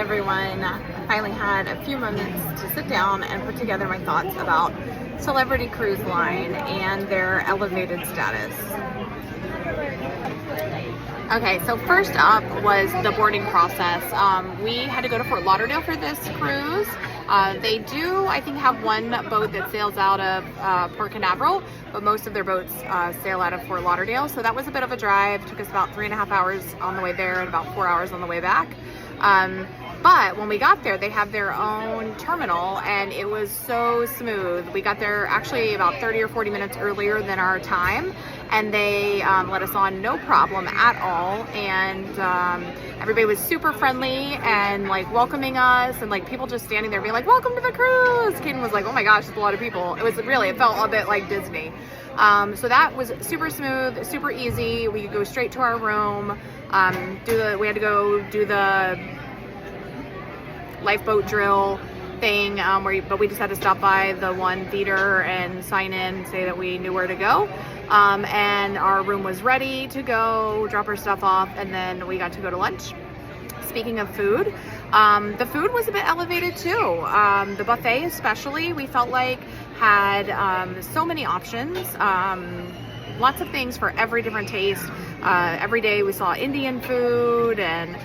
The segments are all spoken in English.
everyone. I finally had a few moments to sit down and put together my thoughts about Celebrity Cruise Line and their elevated status. Okay, so first up was the boarding process. We had to go to Fort Lauderdale for this cruise. They do, I think, have one boat that sails out of Port Canaveral, but most of their boats sail out of Fort Lauderdale. So that was a bit of a drive. It took us about 3.5 hours on the way there and about 4 hours on the way back. But when we got there, they have their own terminal, and it was so smooth. We got there actually about 30 or 40 minutes earlier than our time, and they let us on no problem at all. And everybody was super friendly and like welcoming us, and like people just standing there being like, "Welcome to the cruise." Kaden was like, "Oh my gosh, it's a lot of people." It felt a bit like Disney. So that was super smooth, super easy. We could go straight to our room. We had to go do the lifeboat drill thing, but we just had to stop by the one theater and sign in, say that we knew where to go. And our room was ready to go, drop our stuff off, and then we got to go to lunch. Speaking of food, the food was a bit elevated too. The buffet especially, we felt like had so many options. Lots of things for every different taste. Every day we saw Indian food and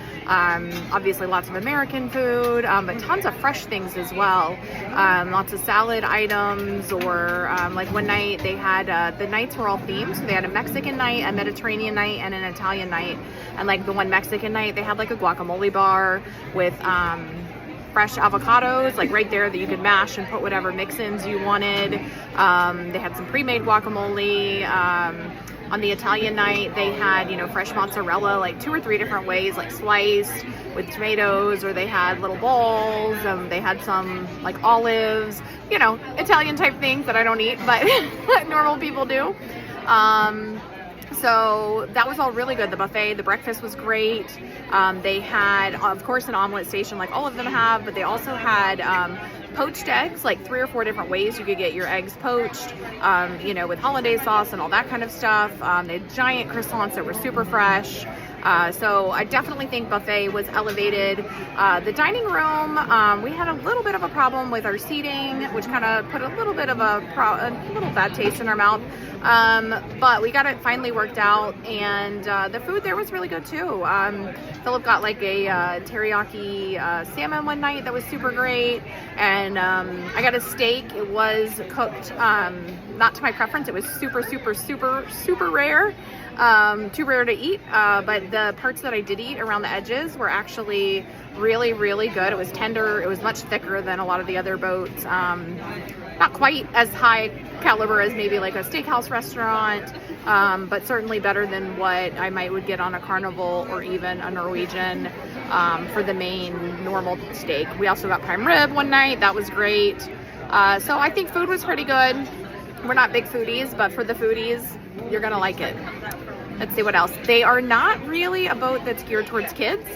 obviously lots of American food, but tons of fresh things as well. Lots of salad items, or like one night they had, the nights were all themed. So they had a Mexican night, a Mediterranean night, and an Italian night. And like the one Mexican night, they had like a guacamole bar with fresh avocados, like right there that you could mash and put whatever mix-ins you wanted. They had some pre-made guacamole. On the Italian night, they had, fresh mozzarella, like 2 or 3 different ways, like sliced with tomatoes, or they had little balls. They had some like olives, Italian type things that I don't eat, but normal people do. So that was all really good. The buffet, the breakfast was great. They had, of course, an omelet station like all of them have, but they also had poached eggs, like 3 or 4 different ways you could get your eggs poached, with hollandaise sauce and all that kind of stuff. They had giant croissants that were super fresh. So I definitely think buffet was elevated. The dining room, we had a little bit of a problem with our seating, which kind of put a little bit of a little bad taste in our mouth. But we got it finally worked out, and the food there was really good too. Philip got like a teriyaki salmon one night that was super great, and I got a steak. It was cooked not to my preference. It was super, super, super, super rare. Too rare to eat, but the parts that I did eat around the edges were actually really, really good. It was tender. It was much thicker than a lot of the other boats. Not quite as high caliber as maybe like a steakhouse restaurant, but certainly better than what I would get on a Carnival or even a Norwegian for the main normal steak. We also got prime rib one night. That was great. So I think food was pretty good. We're not big foodies, but for the foodies, you're gonna like it. Let's see what else. They are not really a boat that's geared towards kids.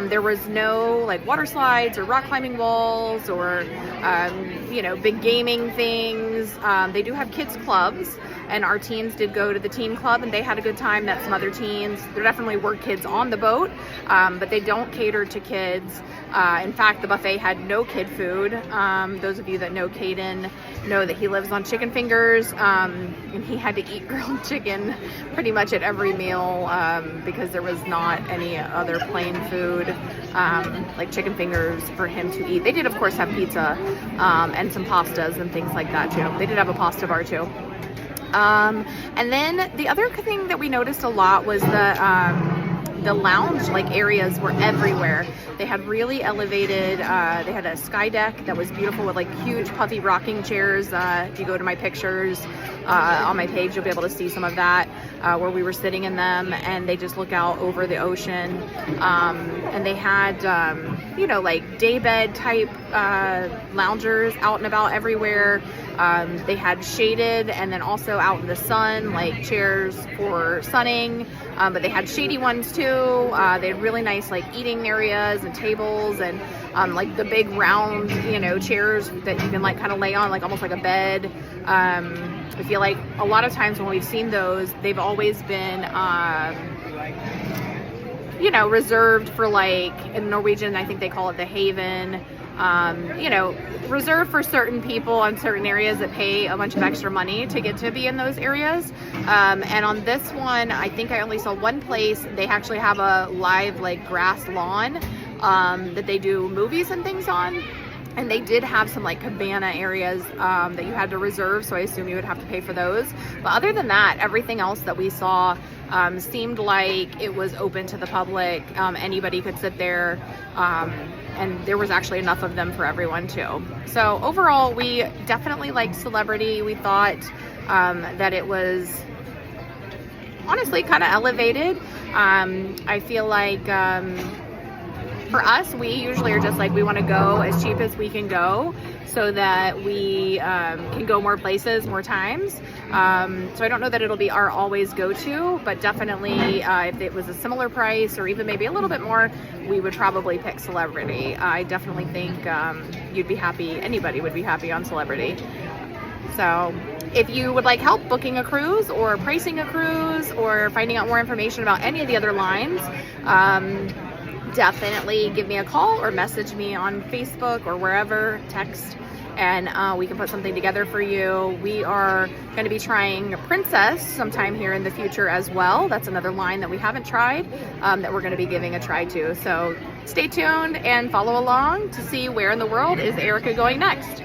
There was no like water slides or rock climbing walls or big gaming things. They do have kids clubs, and our teens did go to the teen club, and they had a good time. Met some other teens. There definitely were kids on the boat, but they don't cater to kids. In fact, the buffet had no kid food. Those of you that know Caden know that he lives on chicken fingers, and he had to eat grilled chicken pretty much at every meal because there was not any other plain food like chicken fingers for him to eat. They did, of course, have pizza and some pastas and things like that too. They did have a pasta bar too. And then the other thing that we noticed a lot was the lounge areas were everywhere. They had really elevated, they had a sky deck that was beautiful with huge puffy rocking chairs. If you go to my pictures on my page, you'll be able to see some of that where we were sitting in them, and they just look out over the ocean. And they had, daybed type loungers out and about everywhere. They had shaded and then also out in the sun, chairs for sunning, but they had shady ones too. They had really nice eating areas and tables, and the big round chairs that you can kind of lay on, almost like a bed. I feel like a lot of times when we've seen those, they've always been you know, reserved for, like, in Norwegian, I think they call it the haven. You know, reserved for certain people on certain areas that pay a bunch of extra money to get to be in those areas. And on this one, I think I only saw one place. They actually have a live, like, grass lawn that they do movies and things on. And they did have some, like, cabana areas that you had to reserve, so I assume you would have to pay for those. But other than that, everything else that we saw seemed like it was open to the public. Anybody could sit there, and there was actually enough of them for everyone too. So overall, we definitely liked Celebrity. We thought that it was honestly kind of elevated. I feel like for us, we usually are just like, we want to go as cheap as we can go so that we can go more places, more times. So I don't know that it'll be our always go-to, but definitely if it was a similar price or even maybe a little bit more, we would probably pick Celebrity. I definitely think you'd be happy, anybody would be happy on Celebrity. So if you would like help booking a cruise or pricing a cruise or finding out more information about any of the other lines, definitely give me a call or message me on Facebook or wherever, text, and we can put something together for you. We are going to be trying Princess sometime here in the future as well. That's another line that we haven't tried that we're going to be giving a try to. So stay tuned and follow along to see where in the world is Erica going next.